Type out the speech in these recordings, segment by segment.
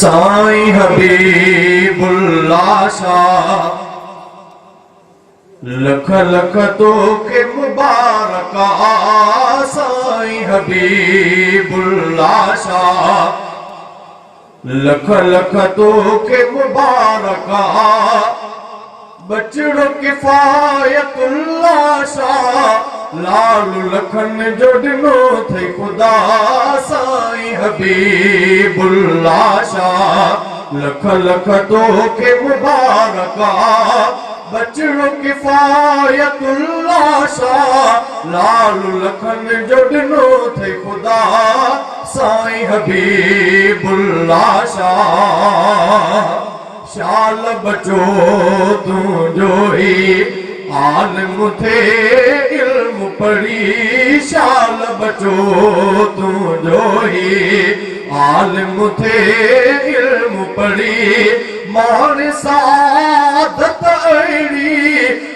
साईं हबीबुल्लाह शाह लख लख तोखे मुबारक साईं हबीबुल्लाह शाह लख लख तोखे मुबारक बचड़ो किफ़ायतुल्लाह शाह लाल लखन जो ॾिनो थई ख़ुदा साईं हबीबुल्लाह शाह लख लख तोखे मुबारक बचड़ो किफ़ायतुल्लाह शाह लाल लखन जो ॾिनो थई ख़ुदा साईं हबीबुल्लाह शाह शाल बचो तुंहिंजो ही आलिम थे इल्म पढ़ी शाल बचो तुंहिंजो ही आलिम थे इल्म पढ़ी मान सादत अहिड़ी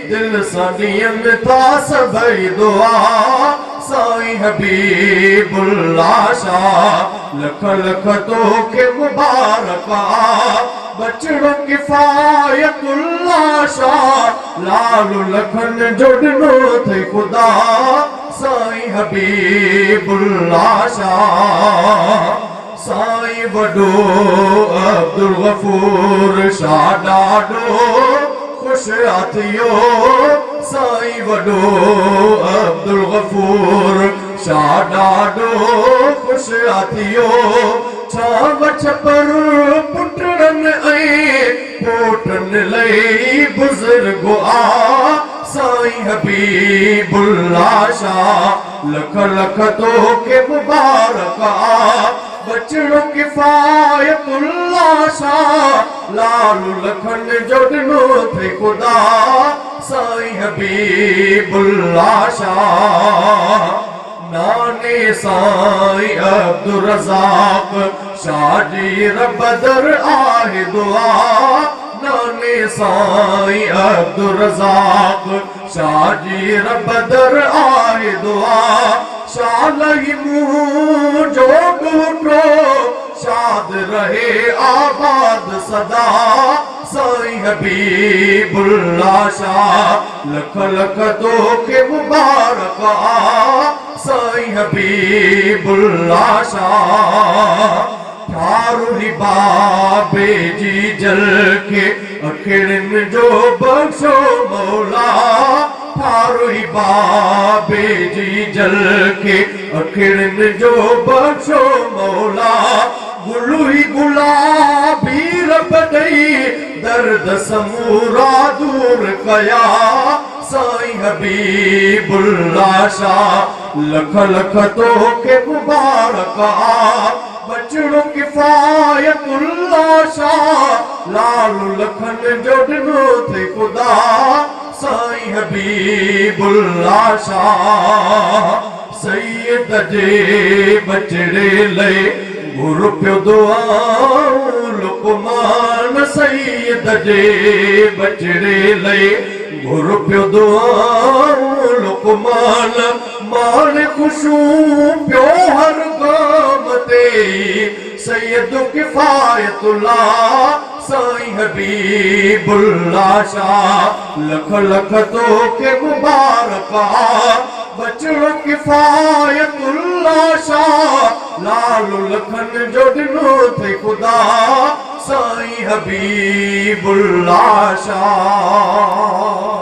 दिल सां ॾियनि था सभई दुआ साईं हबीबुल्लाह शाह लख लख तोखे मुबारक बचड़ो किफ़ायतुल्लाह शाह लाल लखन जो ॾिनो थई ख़ुदा साईं हबीबुल्लाह शाह साईं वॾो अब्दुल गफूर शाह ॾाढो ख़ुशि थियो साईं वॾो अब्दुल गफूर शाह ॾाढो ख़ुशि थियो छाव छपर पुटड़नि ऐं पोटनि लई बुज़ुर्ग आ साईं हबीबुल्लाह शाह लख लख तोखे मुबारक बचड़ो किफ़ायतुल्लाह शाह लाल लखन जो ॾिनो थई ख़ुदा साईं हबीबुल्लाह शाह नाने साईं अब्दुल रज़ाक शाह जी रबदर आहे दुआ नाने साईं अब्दुल रज़ाक शाह जी रबदर आहे दुआ शाल ही मुंहुं जो ॻूठो शाद रहे आबाद सदा साईं हबीबुल्लाह शाह लख लख तोखे मुबारक साईं हबीबुल्लाह शाह ठारू ही बाबे जी जल के अखिड़नि जो बख्शो मौला ठारू ही बाबे जी जल के अखिड़नि जो बख्शो मौला गुलू ही गुलाबी रब ॾई दर्द समूरा दूर कया साईं हबीबुल्लाह शाह लख लख तोखे मुबारक बचड़ो किफ़ायतुल्लाह शाह लाल लखन जो ॾिनो थई ख़ुदा साईं हबीबुल्लाह शाह सैयद जे बचड़े लए घुर पियो दुआऊं लुकमान सैयद जे बचड़े लए घुर पियो दुआऊं लुकमान मान ख़ुशूं पियो हर गाम ते सैयद किफ़ायतुल्लाह साईं हबीबुल्लाह शाह लख लख तोखे मुबारक बचड़ो किफ़ायतुल्लाह शाह लाल लखन जो ॾिनो थई ख़ुदा साईं हबीबुल्लाह शाह